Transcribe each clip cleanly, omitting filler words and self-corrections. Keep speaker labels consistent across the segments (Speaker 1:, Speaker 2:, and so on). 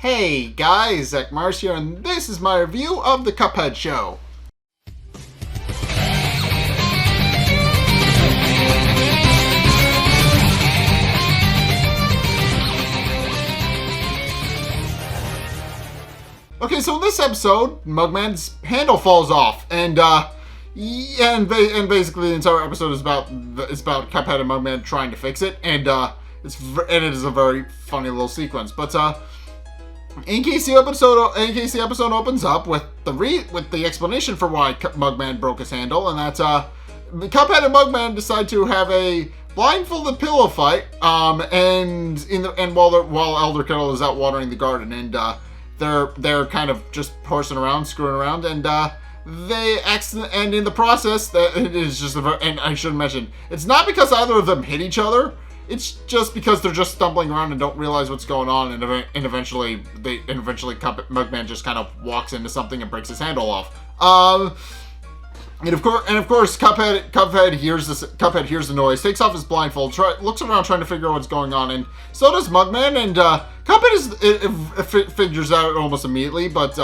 Speaker 1: Hey guys, Zack here, and this is my review of the Cuphead show. Okay, so in this episode, Mugman'S handle falls off, and basically the entire episode is about Cuphead and Mugman trying to fix it, and it is a very funny little sequence. But in case the episode opens up with the explanation for why Mugman broke his handle, and that's Cuphead and Mugman decide to have a blindfolded pillow fight, while Elder Kettle is out watering the garden, and they're kind of just horsing around, screwing around, and and in the process, it is just and I should mention, it's not because either of them hit each other. It's just because they're just stumbling around and don't realize what's going on, and eventually Mugman just kind of walks into something and breaks his handle off. And of course, Cuphead hears the noise, takes off his blindfold, looks around trying to figure out what's going on, and so does Mugman. And Cuphead figures out almost immediately, but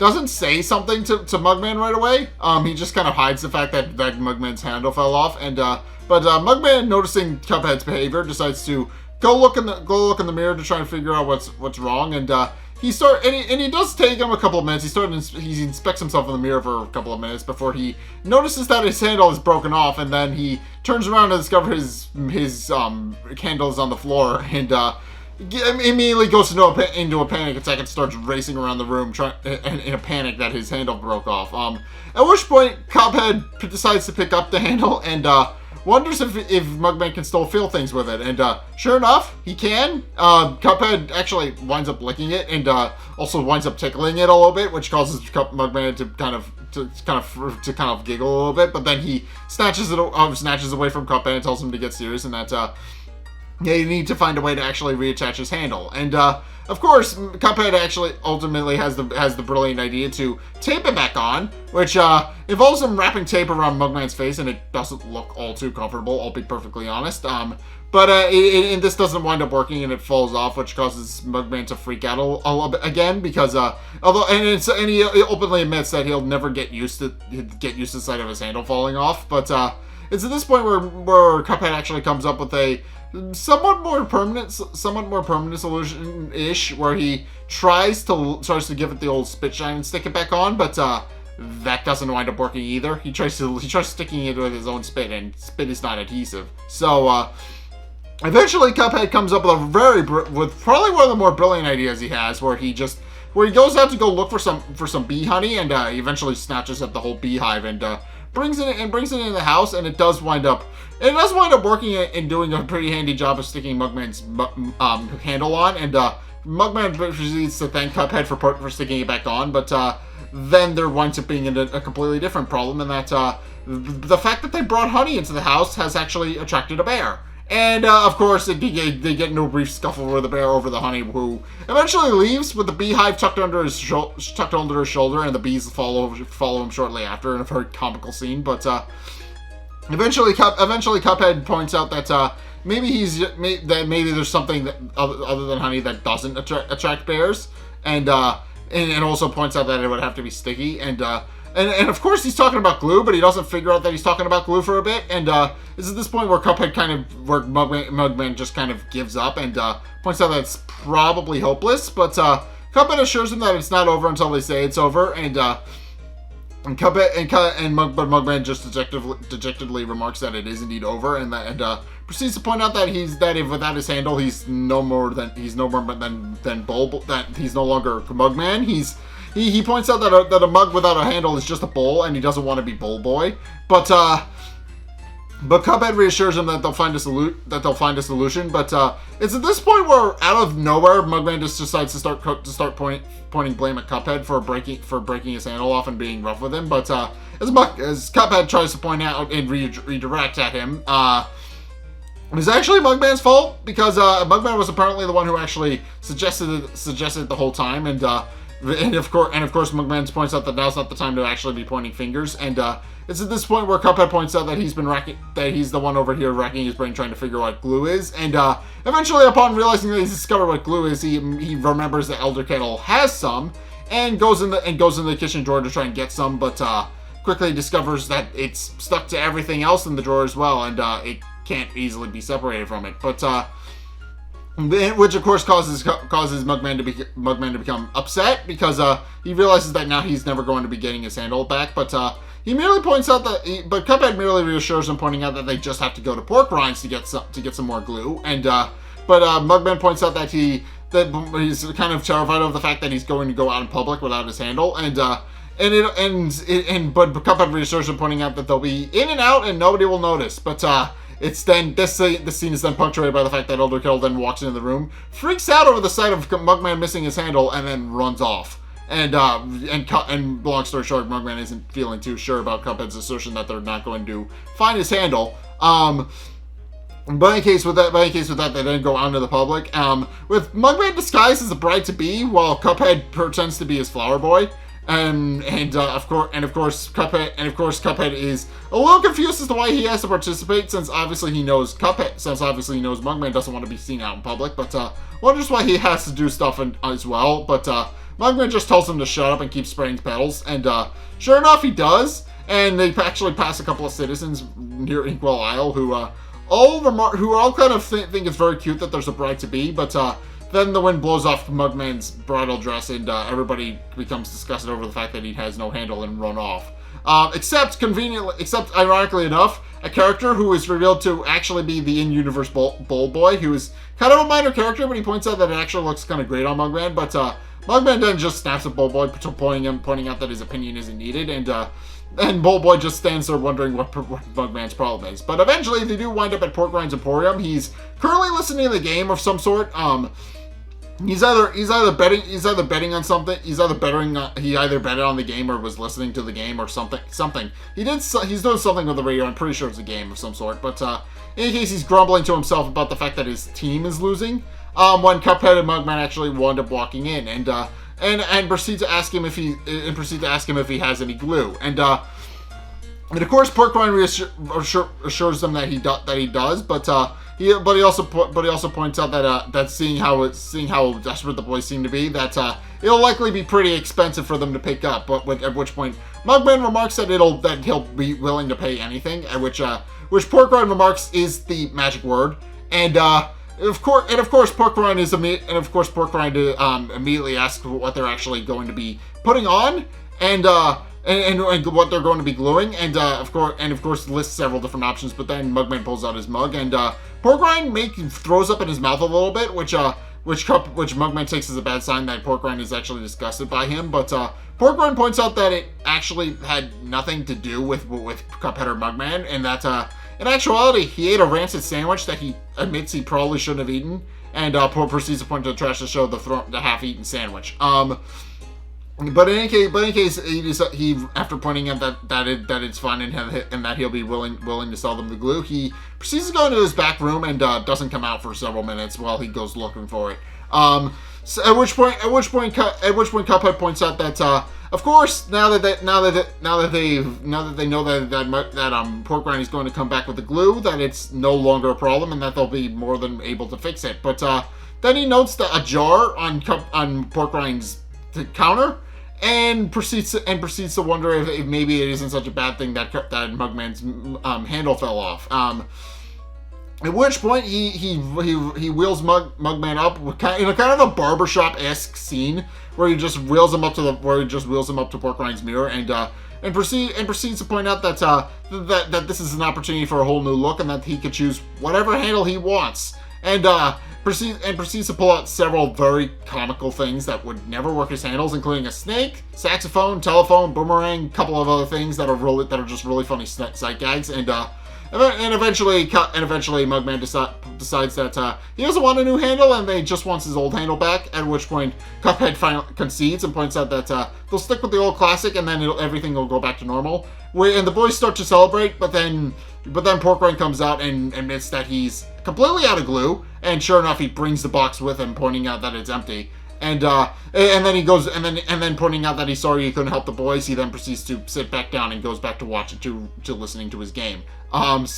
Speaker 1: doesn't say something to Mugman right away. He just kind of hides the fact that Mugman's handle fell off, and But Mugman, noticing Cuphead's behavior, decides to go look in the mirror to try and figure out what's wrong. And he does take him a couple of minutes. He inspects himself in the mirror for a couple of minutes before he notices that his handle is broken off. And then he turns around to discover his handle is on the floor, and immediately goes into a panic attack and starts racing around the room, in a panic that his handle broke off. At which point, Cuphead decides to pick up the handle and wonders if Mugman can still feel things with it, and sure enough, he can. Cuphead actually winds up licking it, and also winds up tickling it a little bit, which causes Mugman to kind of giggle a little bit. But then he snatches away from Cuphead and tells him to get serious, and that you need to find a way to actually reattach his handle. And of course, Cuphead actually ultimately has the brilliant idea to tape it back on, which involves him wrapping tape around Mugman's face, and it doesn't look all too comfortable, I'll be perfectly honest. But this doesn't wind up working, and it falls off, which causes Mugman to freak out a little bit again, because he openly admits that he'll never get used to the sight of his handle falling off. But it's at this point where Cuphead actually comes up with a somewhat more permanent solution-ish, where he tries to give it the old spit shine and stick it back on, but that doesn't wind up working either. He tries sticking it with his own spit, and spit is not adhesive. So eventually Cuphead comes up with probably one of the more brilliant ideas he has, where he goes out to go look for some bee honey, and he eventually snatches up the whole beehive and brings it in the house, and it does wind up working and doing a pretty handy job of sticking Mugman's handle on. And Mugman proceeds to thank Cuphead for sticking it back on, but then there winds up being a completely different problem, and that the fact that they brought honey into the house has actually attracted a bear. And of course, they get into a brief scuffle with the bear over the honey, who eventually leaves with the beehive tucked under his shoulder, and the bees follow him shortly after in a very comical scene. But eventually Cuphead points out that maybe there's something that, other than honey, that doesn't attract bears, and also points out that it would have to be sticky. And of course he's talking about glue, but he doesn't figure out that he's talking about glue for a bit. And this is this point where Mugman just kind of gives up and points out that it's probably hopeless. But Cuphead assures him that it's not over until they say it's over. But Mugman just dejectedly remarks that it is indeed over, and proceeds to point out that if without his handle, he's no more than Bull, that he's no longer Mugman. He points out that a mug without a handle is just a bowl, and he doesn't want to be Bowl Boy. But Cuphead reassures him that they'll find a solution. But it's at this point where, out of nowhere, Mugman just decides to start pointing blame at Cuphead for breaking his handle off and being rough with him. But as Cuphead tries to point out and redirect at him, it was actually Mugman's fault, because Mugman was apparently the one who actually suggested it the whole time, and of course, Mugman'S points out that now's not the time to actually be pointing fingers, and it's at this point where Cuphead points out that he's the one over here racking his brain trying to figure out what glue is, and eventually, upon realizing that he's discovered what glue is, he remembers that Elder Kettle has some, and goes in the kitchen drawer to try and get some, but quickly discovers that it's stuck to everything else in the drawer as well, and it can't easily be separated from it, but which of course causes Mugman to become upset, because he realizes that now he's never going to be getting his handle back. But he merely points out but Cuphead merely reassures him, pointing out that they just have to go to Pork Rinds to get some more glue. And but Mugman points out that he's kind of terrified of the fact that he's going to go out in public without his handle. But Cuphead reassures him, pointing out that they'll be in and out and nobody will notice. But it's then the scene is then punctuated by the fact that Elder Kettle then walks into the room, freaks out over the sight of Mugman missing his handle, and then runs off. And long story short, Mugman isn't feeling too sure about Cuphead's assertion that they're not going to find his handle. But in any case with that, they then go out into the public. With Mugman disguised as a bride-to-be, while Cuphead pretends to be his flower boy. Of course, Cuphead is a little confused as to why he has to participate, since obviously he knows Mugman doesn't want to be seen out in public, but wonders why he has to do stuff as well. But Mugman just tells him to shut up and keep spraying petals, and sure enough, he does. And they actually pass a couple of citizens near Inkwell Isle who all kind of think it's very cute that there's a bride-to-be, but then the wind blows off Mugman's bridal dress, and everybody becomes disgusted over the fact that he has no handle and run off. Except ironically enough, a character who is revealed to actually be the in-universe Bowl Boy, who is kind of a minor character, but he points out that it actually looks kind of great on Mugman. But Mugman then just snaps at Bowl Boy, pointing out that his opinion isn't needed, and Bowl Boy just stands there wondering what Mugman's problem is. But eventually, they do wind up at Pork Rinds Emporium. He's currently listening to the game of some sort. He's either betting on something. He either betted on the game or was listening to the game or something. He's doing something with the radio. I'm pretty sure it's a game of some sort. But in any case, he's grumbling to himself about the fact that his team is losing. When Cuphead and Mugman actually wind up walking in and proceed to ask him if he has any glue. And of course, Pork Rind assures them that he does, but he also points out that seeing how desperate the boys seem to be, that it'll likely be pretty expensive for them to pick up. But at which point, Mugman remarks that he'll be willing to pay anything. At which Pork Rind remarks is the magic word, and of course, Pork Rind immediately asks what they're actually going to be putting on, and what they're going to be gluing, and of course lists several different options. But then Mugman pulls out his mug, and Pork Rind throws up in his mouth a little bit, which Mugman takes as a bad sign that Pork Rind is actually disgusted by him. But Pork Rind points out that it actually had nothing to do with Cuphead or Mugman, and that in actuality he ate a rancid sandwich that he admits he probably shouldn't have eaten, and proceeds to point to the trash to show the half-eaten sandwich. But in any case, he after pointing out that it's fun and that he'll be willing to sell them the glue, he proceeds to go into his back room and doesn't come out for several minutes while he goes looking for it. So at which point Cuphead points out that of course now that they know that Pork Rind is going to come back with the glue, that it's no longer a problem and that they'll be more than able to fix it. But then he notes a jar on Pork Rind's counter, and proceeds to wonder if maybe it isn't such a bad thing that Mugman's handle fell off. At which point he wheels Mugman up in a kind of a barbershop-esque scene where he just wheels him up to Pork Rind's mirror, and proceeds to point out that this is an opportunity for a whole new look, and that he could choose whatever handle he wants, and proceeds to pull out several very comical things that would never work as handles, including a snake, saxophone, telephone, boomerang, a couple of other things that are just really funny sight gags, and eventually Mugman decides that he doesn't want a new handle and he just wants his old handle back. At which point Cuphead finally concedes and points out that they'll stick with the old classic, and then everything will go back to normal. And the boys start to celebrate, but then Pork Rind comes out and admits that he's completely out of glue, and sure enough, he brings the box with him, pointing out that it's empty. And then he goes, and then pointing out that he's sorry he couldn't help the boys, he then proceeds to sit back down and goes back to watching, to listening to his game. And of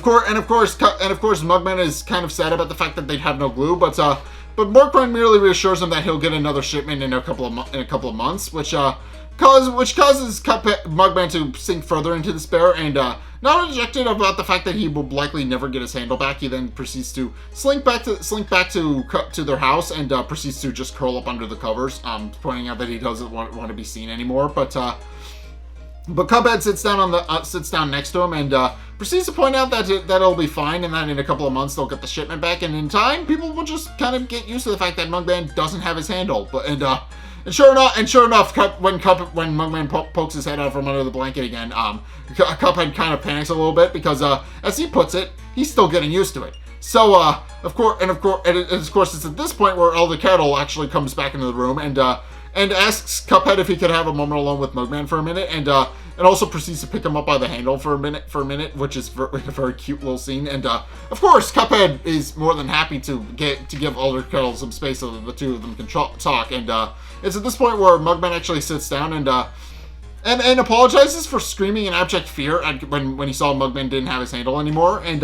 Speaker 1: course, Mugman is kind of sad about the fact that they have no glue, but Murkroyd merely reassures him that he'll get another shipment in a couple of months, which causes Mugman to sink further into despair, and not dejected about the fact that he will likely never get his handle back. He then proceeds to slink back to their house and proceeds to just curl up under the covers, pointing out that he doesn't want to be seen anymore. But Cuphead sits down next to him and proceeds to point out that it'll be fine, and that in a couple of months they'll get the shipment back, and in time people will just kind of get used to the fact that Mugman doesn't have his handle. And sure enough, when Mugman pokes his head out from under the blanket again, Cuphead kind of panics a little bit because, as he puts it, he's still getting used to it. So, of course, it's at this point where Elder Kettle actually comes back into the room and asks Cuphead if he could have a moment alone with Mugman for a minute, and also proceeds to pick him up by the handle for a minute, which is a very cute little scene. And of course, Cuphead is more than happy to give Elder Kettle some space so that the two of them can talk. And it's at this point where Mugman actually sits down and apologizes for screaming in abject fear when he saw Mugman didn't have his handle anymore, and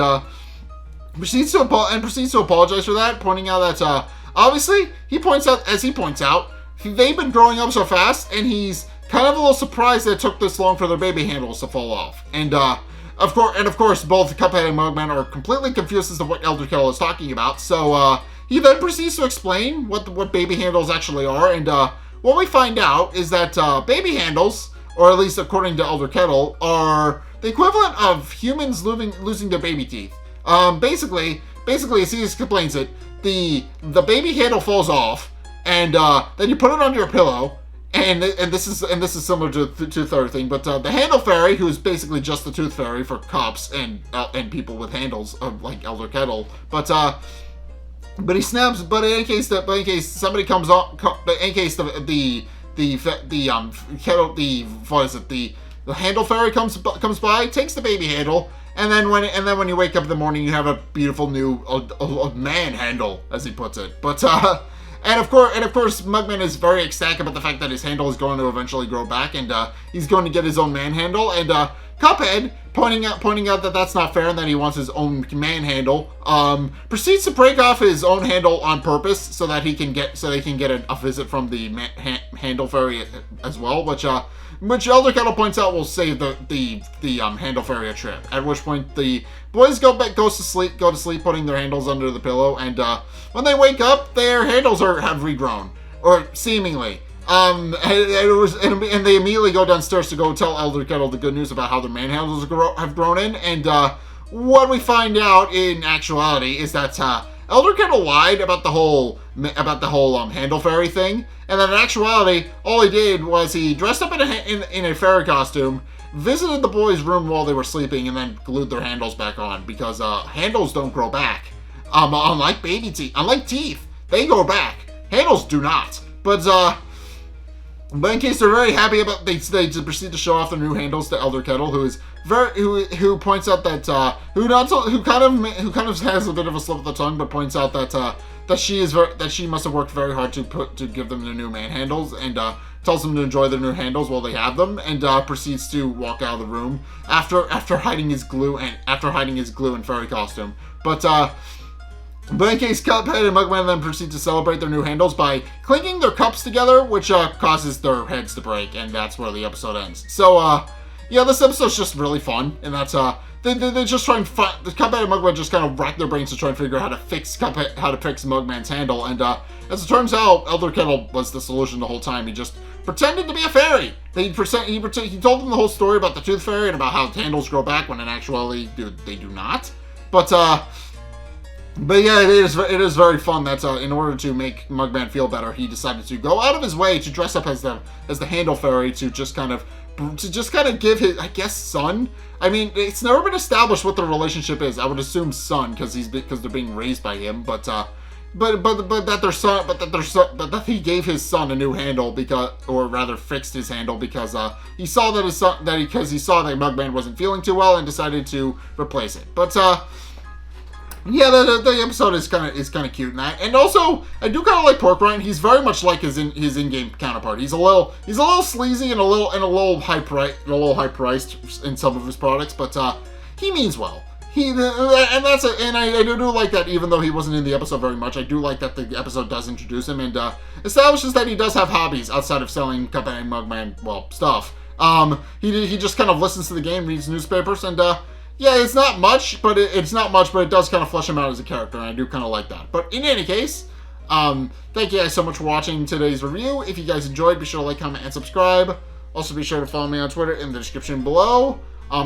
Speaker 1: proceeds to apologize for that, pointing out that obviously he points out they've been growing up so fast, and he's kind of a little surprised that it took this long for their baby handles to fall off. And of course, both Cuphead and Mugman are completely confused as to what Elder Kettle is talking about. So he then proceeds to explain what baby handles actually are, and what we find out is that baby handles, or at least according to Elder Kettle, are the equivalent of humans losing their baby teeth. Basically, as he explains it, the baby handle falls off, and then you put it under your pillow, and this is similar to the Tooth Fairy thing, but the Handle Fairy, who is basically just the Tooth Fairy for cops and people with handles, like Elder Kettle, but he snaps. But in any case somebody comes on, but in case the Handle Fairy comes by, takes the baby handle. And then when you wake up in the morning, you have a beautiful new man handle, as he puts it. But and of course, Mugman is very ecstatic about the fact that his handle is going to eventually grow back, and he's going to get his own man handle. And Cuphead, pointing out that that's not fair and that he wants his own man handle, proceeds to break off his own handle on purpose so they can get a visit from the Handle Fairy as well, which Elder Kettle points out will save the Handle Fairy a trip. At which point the boys go to sleep, putting their handles under the pillow, and when they wake up, their handles have regrown, or seemingly. And they immediately go downstairs to go tell Elder Kettle the good news about how their man handles have grown in. And what we find out in actuality is that Elder Kettle lied about the whole Handle Fairy thing, and then in actuality, all he did was he dressed up in a fairy costume, visited the boys' room while they were sleeping, and then glued their handles back on, because handles don't grow back. Unlike teeth, they grow back. Handles do not. But in case they're very happy about, they proceed to show off their new handles to Elder Kettle, who points out that who kind of has a bit of a slip of the tongue, but points out that she must have worked very hard to give them the new man handles, and tells them to enjoy their new handles while they have them, and proceeds to walk out of the room after hiding his glue and fairy costume. But in case Cuphead and Mugman then proceed to celebrate their new handles by clinking their cups together, which causes their heads to break, and that's where the episode ends. So, this episode's just really fun, and that's, they just try and Cuphead and Mugman just kind of rack their brains to try and figure out how to fix Mugman's handle, and as it turns out, Elder Kettle was the solution the whole time. He just pretended to be a fairy. He told them the whole story about the Tooth Fairy and about how handles grow back when in actuality they do not. But yeah, it is very fun that in order to make Mugman feel better, he decided to go out of his way to dress up as the Handle Fairy to just kind of give his, I guess, son. I mean, it's never been established what their relationship is. I would assume son because they're being raised by him, but that he gave his son a new handle or rather fixed his handle because he saw that he saw that Mugman wasn't feeling too well and decided to replace it. But Yeah, the episode is kind of cute in that, and also I do kind of like Pork Rind. He's very much like his in-game counterpart. He's a little sleazy and a little high priced in some of his products, but he means well. And I do like that. Even though he wasn't in the episode very much, I do like that the episode does introduce him and establishes that he does have hobbies outside of selling Cuphead and Mugman stuff. He just kind of listens to the game, reads newspapers, and yeah, it's not much, but it does kind of flesh him out as a character, and I do kind of like that. But in any case, thank you guys so much for watching today's review. If you guys enjoyed, be sure to like, comment, and subscribe. Also, be sure to follow me on Twitter in the description below.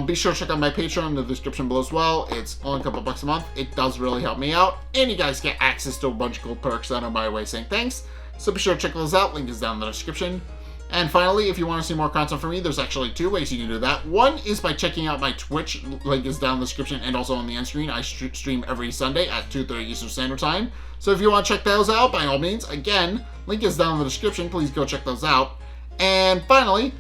Speaker 1: Be sure to check out my Patreon in the description below as well. It's only a couple bucks a month. It does really help me out, and you guys get access to a bunch of cool perks that are my way saying thanks. So be sure to check those out. Link is down in the description. And finally, if you want to see more content from me, there's actually 2 ways you can do that. One is by checking out my Twitch. Link is down in the description and also on the end screen. I stream every Sunday at 2:30 Eastern Standard Time. So if you want to check those out, by all means, again, link is down in the description. Please go check those out. And finally,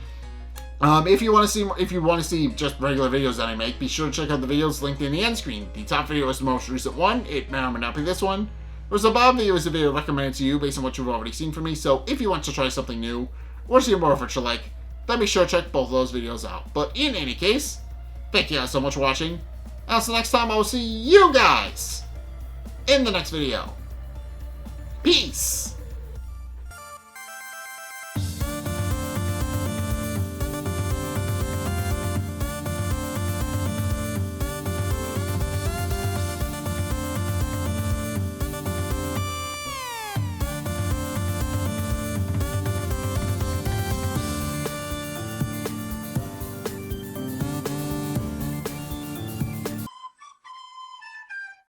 Speaker 1: if you want to see just regular videos that I make, be sure to check out the videos linked in the end screen. The top video is the most recent one. It may or may not be this one. Whereas the bottom video is a video recommended to you based on what you've already seen from me. So if you want to try something new, or see more of what you like, then be sure to check both of those videos out. But in any case, thank you guys so much for watching. Until next time, I will see you guys in the next video. Peace!